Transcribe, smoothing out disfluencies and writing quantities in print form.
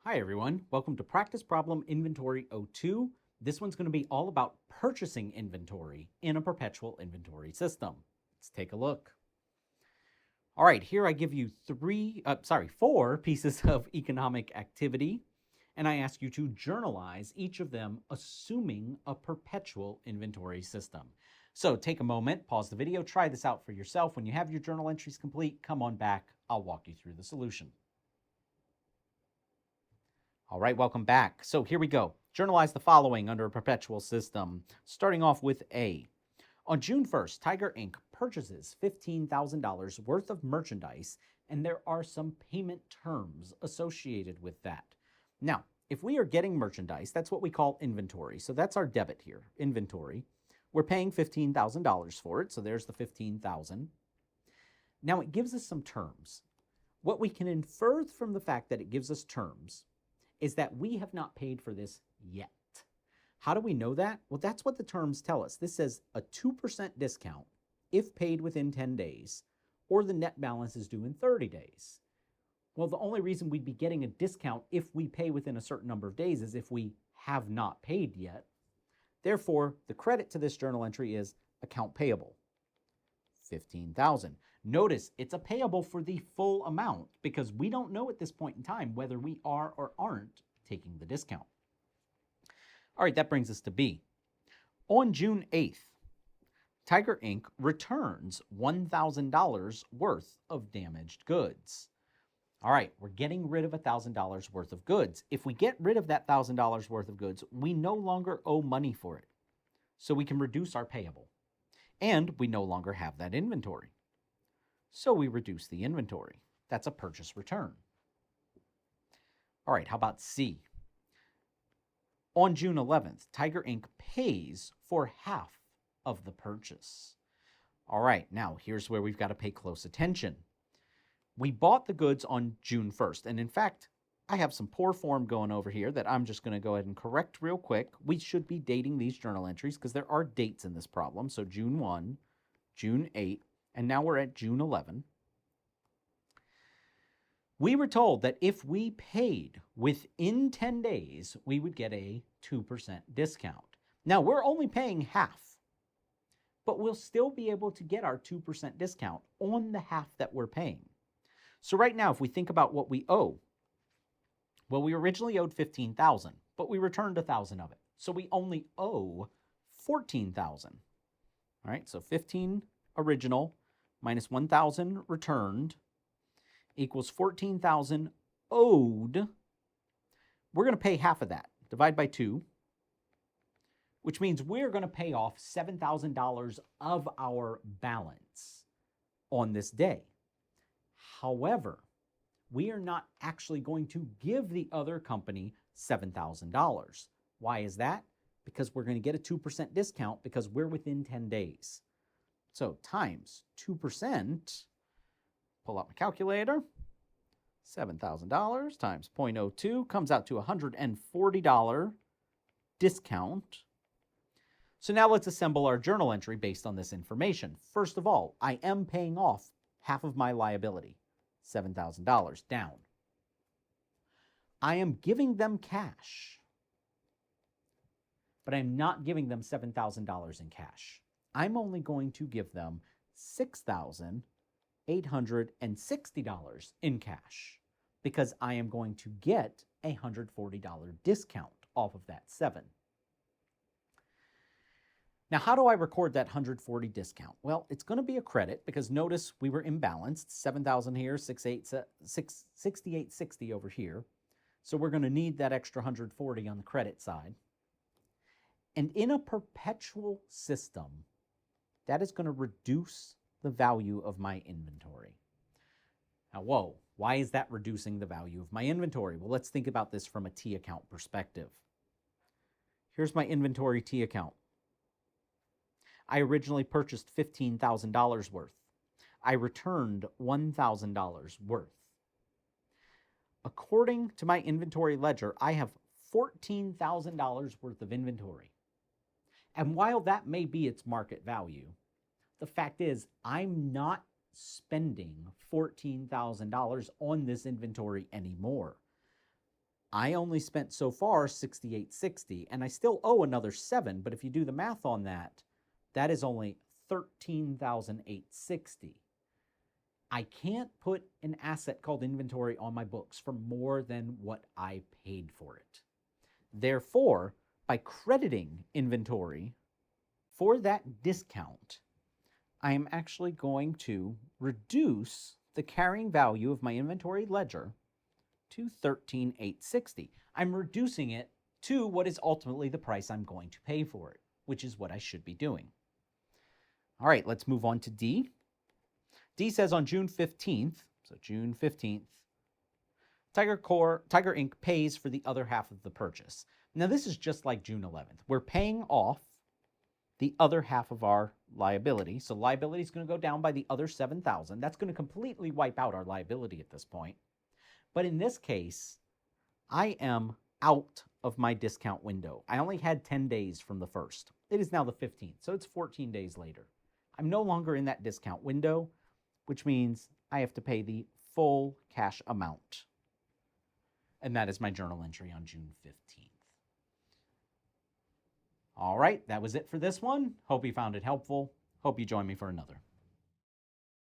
Hi everyone, welcome to Practice Problem Inventory 02. This one's going to be all about purchasing inventory in a perpetual inventory system. Let's take a look. All right, here I give you four pieces of economic activity, and I ask you to journalize each of them assuming a perpetual inventory system. So take a moment, pause the video, try this out for yourself. When you have your journal entries complete, come on back, I'll walk you through the solution. All right, welcome back. So here we go. Journalize the following under a perpetual system. Starting off with A. On June 1st, Tiger Inc. purchases $15,000 worth of merchandise, and there are some payment terms associated with that. Now, if we are getting merchandise, that's what we call inventory. So that's our debit here, inventory. We're paying $15,000 for it, so there's the $15,000. Now it gives us some terms. What we can infer from the fact that it gives us terms is that we have not paid for this yet. How do we know that? Well, that's what the terms tell us. This says a 2% discount if paid within 10 days, or the net balance is due in 30 days. Well, the only reason we'd be getting a discount if we pay within a certain number of days is if we have not paid yet. Therefore, the credit to this journal entry is account payable, $15,000. Notice it's a payable for the full amount because we don't know at this point in time whether we are or aren't taking the discount. All right, that brings us to B. On June 8th, Tiger Inc. returns $1,000 worth of damaged goods. All right, we're getting rid of $1,000 worth of goods. If we get rid of that $1,000 worth of goods, we no longer owe money for it. So we can reduce our payable. And we no longer have that inventory. So we reduce the inventory. That's a purchase return. All right, how about C? On June 11th, Tiger Inc. pays for half of the purchase. All right, now here's where we've got to pay close attention. We bought the goods on June 1st, and in fact, I have some poor form going over here that I'm just going to go ahead and correct real quick. We should be dating these journal entries because there are dates in this problem. So June 1, June 8, and now we're at June 11. We were told that if we paid within 10 days, we would get a 2% discount. Now, we're only paying half, but we'll still be able to get our 2% discount on the half that we're paying. So right now, if we think about what we owe, well, we originally owed $15,000, but we returned $1,000 of it. So we only owe $14,000. All right, so 15 original minus 1,000 returned equals 14,000 owed. We're going to pay half of that. Divide by 2, which means we're going to pay off $7,000 of our balance on this day. However, we are not actually going to give the other company $7,000. Why is that? Because we're going to get a 2% discount because we're within 10 days. So times 2%, pull out my calculator, $7,000 times 0.02 comes out to $140 discount. So now let's assemble our journal entry based on this information. First of all, I am paying off half of my liability, $7,000 down. I am giving them cash, but I'm not giving them $7,000 in cash. I'm only going to give them $6,860 in cash because I am going to get a $140 discount off of that 7. Now, how do I record that 140 discount? Well, it's going to be a credit because notice we were imbalanced, 7,000 here, 6860 over here. So we're going to need that extra 140 on the credit side. And in a perpetual system, that is going to reduce the value of my inventory. Now, whoa, why is that reducing the value of my inventory? Well, let's think about this from a T account perspective. Here's my inventory T account. I originally purchased $15,000 worth. I returned $1,000 worth. According to my inventory ledger, I have $14,000 worth of inventory. And while that may be its market value, the fact is I'm not spending $14,000 on this inventory anymore. I only spent so far $68.60, and I still owe another $7, but if you do the math on that, that is only $13,860. I can't put an asset called inventory on my books for more than what I paid for it. Therefore, by crediting inventory for that discount, I am actually going to reduce the carrying value of my inventory ledger to $13,860. I'm reducing it to what is ultimately the price I'm going to pay for it, which is what I should be doing. All right, let's move on to D. D says on June 15th, so June 15th, Tiger Inc. pays for the other half of the purchase. Now this is just like June 11th. We're paying off the other half of our liability. So liability is going to go down by the other $7,000. That's going to completely wipe out our liability at this point. But in this case, I am out of my discount window. I only had 10 days from the 1st. It is now the 15th, so it's 14 days later. I'm no longer in that discount window, which means I have to pay the full cash amount. And that is my journal entry on June 15th. All right, that was it for this one. Hope you found it helpful. Hope you join me for another.